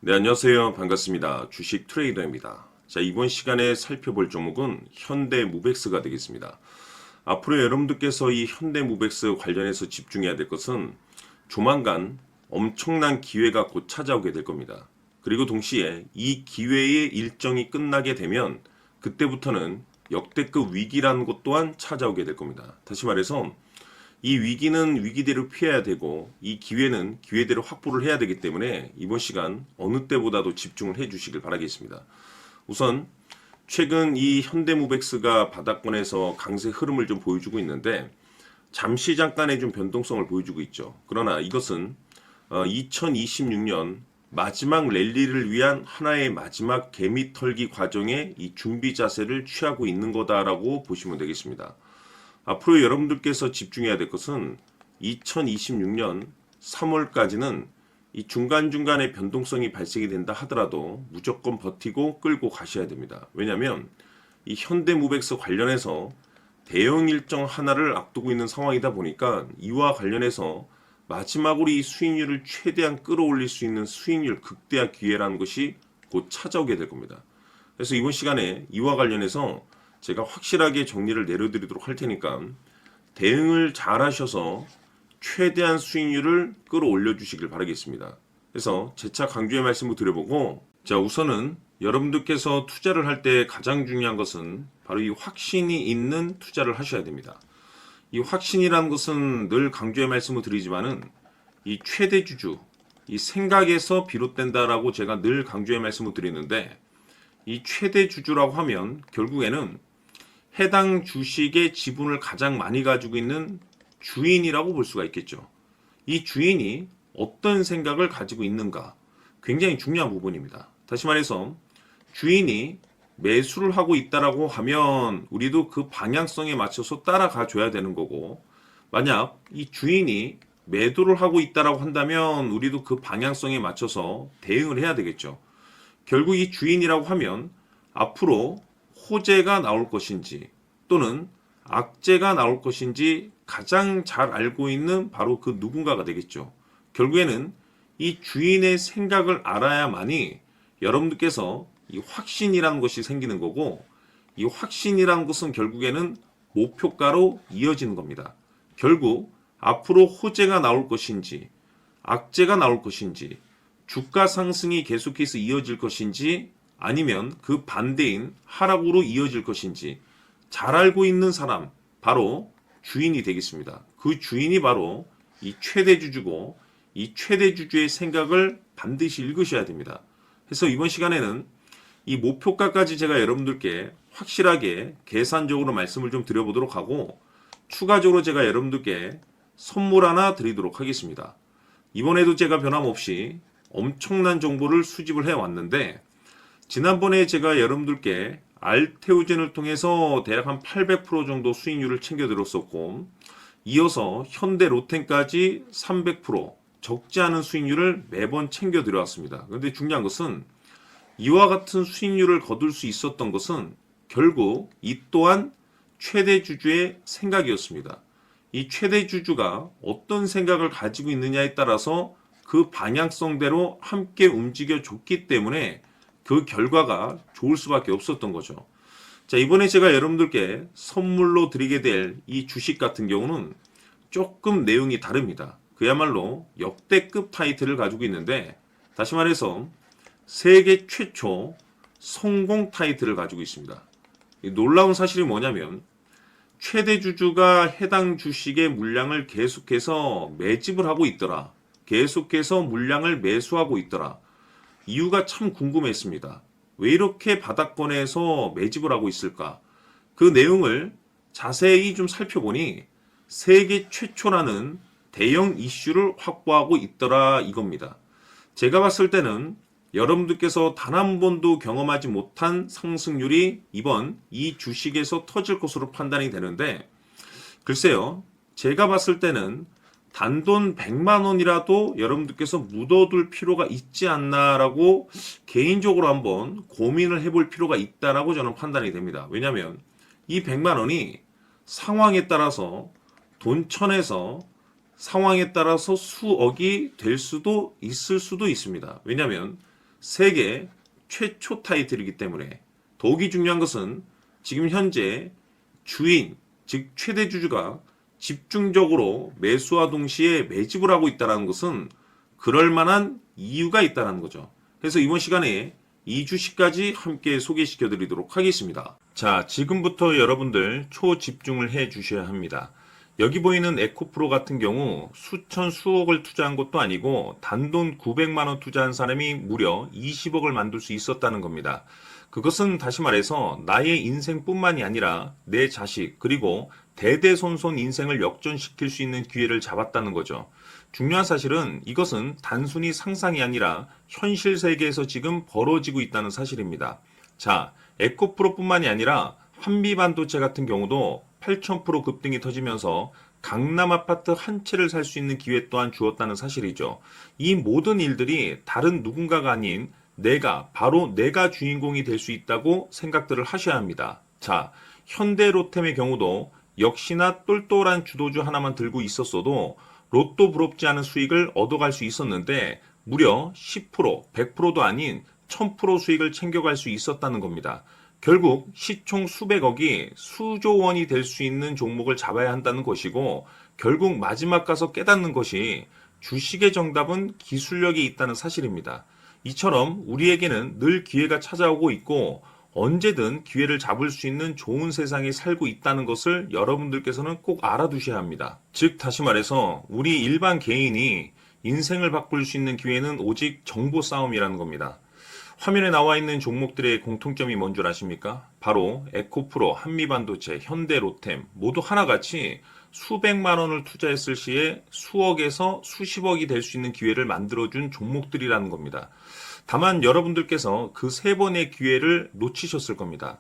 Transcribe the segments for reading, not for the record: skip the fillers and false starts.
네, 안녕하세요. 반갑습니다. 주식 트레이더입니다. 자, 이번 시간에 살펴볼 종목은 현대무백스가 되겠습니다. 앞으로 여러분들께서 이 현대무백스 관련해서 집중해야 될 것은 조만간 엄청난 기회가 곧 찾아오게 될 겁니다. 그리고 동시에 이 기회의 일정이 끝나게 되면 그때부터는 역대급 위기라는 것 또한 찾아오게 될 겁니다. 다시 말해서 이 위기는 위기대로 피해야 되고 이 기회는 기회대로 확보를 해야 되기 때문에 이번 시간 어느 때보다도 집중을 해 주시길 바라겠습니다. 우선 최근 이 현대무백스가 바닥권에서 강세 흐름을 좀 보여주고 있는데 잠시 잠깐의 좀 변동성을 보여주고 있죠. 그러나 이것은 2026년 마지막 랠리를 위한 하나의 마지막 개미 털기 과정의 이 준비 자세를 취하고 있는 거다라고 보시면 되겠습니다. 앞으로 여러분들께서 집중해야 될 것은 2026년 3월까지는 이 중간중간에 변동성이 발생이 된다 하더라도 무조건 버티고 끌고 가셔야 됩니다. 왜냐하면 이 현대무백스 관련해서 대형 일정 하나를 앞두고 있는 상황이다 보니까 이와 관련해서 마지막으로 이 수익률을 최대한 끌어올릴 수 있는 수익률 극대화 기회라는 것이 곧 찾아오게 될 겁니다. 그래서 이번 시간에 이와 관련해서 제가 확실하게 정리를 내려드리도록 할 테니까 대응을 잘 하셔서 최대한 수익률을 끌어올려 주시길 바라겠습니다. 그래서 재차 강조의 말씀을 드려보고, 자, 우선은 여러분들께서 투자를 할 때 가장 중요한 것은 바로 이 확신이 있는 투자를 하셔야 됩니다. 이 확신이라는 것은 늘 강조의 말씀을 드리지만은 이 최대 주주, 이 생각에서 비롯된다라고 제가 늘 강조의 말씀을 드리는데, 이 최대 주주라고 하면 결국에는 해당 주식의 지분을 가장 많이 가지고 있는 주인이라고 볼 수가 있겠죠. 이 주인이 어떤 생각을 가지고 있는가 굉장히 중요한 부분입니다. 다시 말해서 주인이 매수를 하고 있다라고 하면 우리도 그 방향성에 맞춰서 따라가 줘야 되는 거고, 만약 이 주인이 매도를 하고 있다라고 한다면 우리도 그 방향성에 맞춰서 대응을 해야 되겠죠. 결국 이 주인이라고 하면 앞으로 호재가 나올 것인지 또는 악재가 나올 것인지 가장 잘 알고 있는 바로 그 누군가가 되겠죠. 결국에는 이 주인의 생각을 알아야만이 여러분들께서 이 확신이라는 것이 생기는 거고, 이 확신이라는 것은 결국에는 목표가로 이어지는 겁니다. 결국 앞으로 호재가 나올 것인지 악재가 나올 것인지 주가 상승이 계속해서 이어질 것인지 아니면 그 반대인 하락으로 이어질 것인지 잘 알고 있는 사람, 바로 주인이 되겠습니다. 그 주인이 바로 이 최대 주주고, 이 최대 주주의 생각을 반드시 읽으셔야 됩니다. 그래서 이번 시간에는 이 목표가까지 제가 여러분들께 확실하게 계산적으로 말씀을 좀 드려보도록 하고, 추가적으로 제가 여러분들께 선물 하나 드리도록 하겠습니다. 이번에도 제가 변함없이 엄청난 정보를 수집을 해왔는데, 지난번에 제가 여러분들께 알테오젠을 통해서 대략 한 800% 정도 수익률을 챙겨드렸었고, 이어서 현대 로텐까지 300% 적지 않은 수익률을 매번 챙겨드려왔습니다. 그런데 중요한 것은 이와 같은 수익률을 거둘 수 있었던 것은 결국 이 또한 최대 주주의 생각이었습니다. 이 최대 주주가 어떤 생각을 가지고 있느냐에 따라서 그 방향성대로 함께 움직여 줬기 때문에 그 결과가 좋을 수밖에 없었던 거죠. 자, 이번에 제가 여러분들께 선물로 드리게 될 이 주식 같은 경우는 조금 내용이 다릅니다. 그야말로 역대급 타이틀을 가지고 있는데, 다시 말해서 세계 최초 성공 타이틀을 가지고 있습니다. 놀라운 사실이 뭐냐면 최대 주주가 해당 주식의 물량을 계속해서 매집을 하고 있더라. 계속해서 물량을 매수하고 있더라. 이유가 참 궁금했습니다. 왜 이렇게 바닥권에서 매집을 하고 있을까? 그 내용을 자세히 좀 살펴보니 세계 최초라는 대형 이슈를 확보하고 있더라 이겁니다. 제가 봤을 때는 여러분들께서 단 한 번도 경험하지 못한 상승률이 이번 이 주식에서 터질 것으로 판단이 되는데, 글쎄요, 제가 봤을 때는 단돈 100만 원이라도 여러분들께서 묻어둘 필요가 있지 않나라고 개인적으로 한번 고민을 해볼 필요가 있다라고 저는 판단이 됩니다. 왜냐하면 이 100만 원이 상황에 따라서 돈천에서 상황에 따라서 수억이 될 수도 있을 수도 있습니다. 왜냐하면 세계 최초 타이틀이기 때문에 더욱이 중요한 것은 지금 현재 주인, 즉 최대 주주가 집중적으로 매수와 동시에 매집을 하고 있다는 것은 그럴 만한 이유가 있다는 거죠. 그래서 이번 시간에 이 주식까지 함께 소개시켜 드리도록 하겠습니다. 자, 지금부터 여러분들 초집중을 해 주셔야 합니다. 여기 보이는 에코프로 같은 경우 수천 수억을 투자한 것도 아니고 단돈 900만 원 투자한 사람이 무려 20억을 만들 수 있었다는 겁니다. 그것은 다시 말해서 나의 인생뿐만이 아니라 내 자식 그리고 대대손손 인생을 역전시킬 수 있는 기회를 잡았다는 거죠. 중요한 사실은 이것은 단순히 상상이 아니라 현실 세계에서 지금 벌어지고 있다는 사실입니다. 자, 에코프로뿐만이 아니라 한미반도체 같은 경우도 8,000% 급등이 터지면서 강남 아파트 한 채를 살 수 있는 기회 또한 주었다는 사실이죠. 이 모든 일들이 다른 누군가가 아닌 바로 내가 주인공이 될 수 있다고 생각들을 하셔야 합니다. 자, 현대로템의 경우도 역시나 똘똘한 주도주 하나만 들고 있었어도 로또 부럽지 않은 수익을 얻어갈 수 있었는데 무려 10%, 100%도 아닌 1000% 수익을 챙겨갈 수 있었다는 겁니다. 결국 시총 수백억이 수조 원이 될 수 있는 종목을 잡아야 한다는 것이고 결국 마지막 가서 깨닫는 것이 주식의 정답은 기술력이 있다는 사실입니다. 이처럼 우리에게는 늘 기회가 찾아오고 있고 언제든 기회를 잡을 수 있는 좋은 세상에 살고 있다는 것을 여러분들께서는 꼭 알아두셔야 합니다. 즉 다시 말해서 우리 일반 개인이 인생을 바꿀 수 있는 기회는 오직 정보 싸움이라는 겁니다. 화면에 나와 있는 종목들의 공통점이 뭔 줄 아십니까? 바로 에코프로, 한미반도체, 현대로템 모두 하나같이 수백만 원을 투자했을 시에 수억에서 수십억이 될 수 있는 기회를 만들어준 종목들이라는 겁니다. 다만 여러분들께서 그 세 번의 기회를 놓치셨을 겁니다.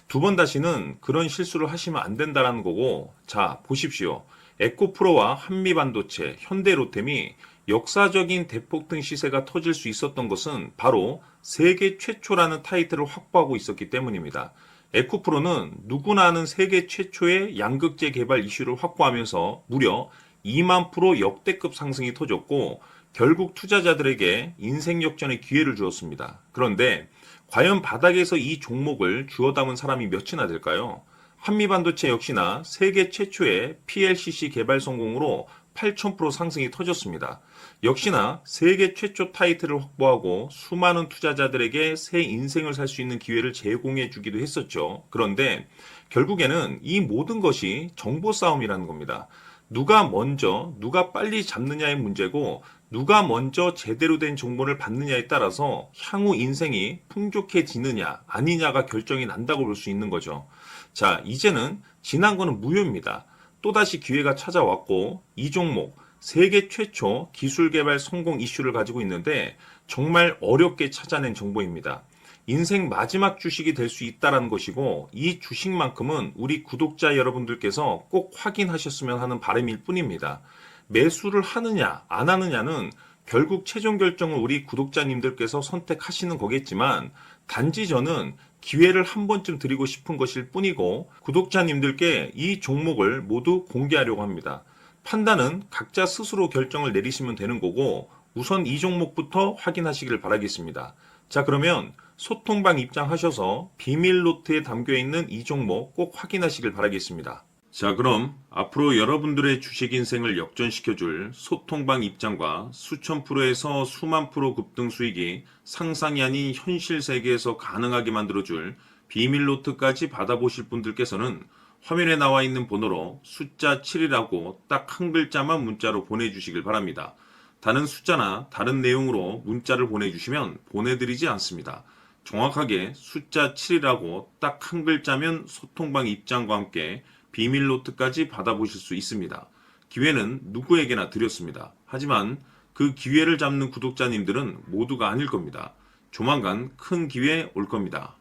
두 번 다시는 그런 실수를 하시면 안 된다는 거고, 자, 보십시오. 에코프로와 한미반도체, 현대로템이 역사적인 대폭등 시세가 터질 수 있었던 것은 바로 세계 최초라는 타이틀을 확보하고 있었기 때문입니다. 에코프로는 누구나 아는 세계 최초의 양극재 개발 이슈를 확보하면서 무려 2만 프로 역대급 상승이 터졌고 결국 투자자들에게 인생 역전의 기회를 주었습니다. 그런데 과연 바닥에서 이 종목을 주워 담은 사람이 몇이나 될까요? 한미반도체 역시나 세계 최초의 PLCC 개발 성공으로 8,000% 상승이 터졌습니다. 역시나 세계 최초 타이틀을 확보하고 수많은 투자자들에게 새 인생을 살 수 있는 기회를 제공해 주기도 했었죠. 그런데 결국에는 이 모든 것이 정보 싸움이라는 겁니다. 누가 먼저, 누가 빨리 잡느냐의 문제고 누가 먼저 제대로 된 정보를 받느냐에 따라서 향후 인생이 풍족해지느냐 아니냐가 결정이 난다고 볼 수 있는 거죠. 자, 이제는 지난 거는 무효입니다. 또다시 기회가 찾아왔고 이 종목 세계 최초 기술 개발 성공 이슈를 가지고 있는데 정말 어렵게 찾아낸 정보입니다. 인생 마지막 주식이 될 수 있다는 것이고 이 주식만큼은 우리 구독자 여러분들께서 꼭 확인하셨으면 하는 바람일 뿐입니다. 매수를 하느냐 안 하느냐는 결국 최종 결정을 우리 구독자님들께서 선택하시는 거겠지만 단지 저는 기회를 한 번쯤 드리고 싶은 것일 뿐이고 구독자님들께 이 종목을 모두 공개하려고 합니다. 판단은 각자 스스로 결정을 내리시면 되는 거고 우선 이 종목부터 확인하시길 바라겠습니다. 자, 그러면 소통방 입장하셔서 비밀 노트에 담겨있는 이 종목 꼭 확인하시길 바라겠습니다. 자, 그럼 앞으로 여러분들의 주식 인생을 역전시켜줄 소통방 입장과 수천 프로에서 수만 프로 급등 수익이 상상이 아닌 현실 세계에서 가능하게 만들어줄 비밀 노트까지 받아보실 분들께서는 화면에 나와 있는 번호로 숫자 7이라고 딱 한 글자만 문자로 보내주시길 바랍니다. 다른 숫자나 다른 내용으로 문자를 보내주시면 보내드리지 않습니다. 정확하게 숫자 7이라고 딱 한 글자면 소통방 입장과 함께 비밀 노트까지 받아보실 수 있습니다. 기회는 누구에게나 드렸습니다. 하지만 그 기회를 잡는 구독자님들은 모두가 아닐 겁니다. 조만간 큰 기회 올 겁니다.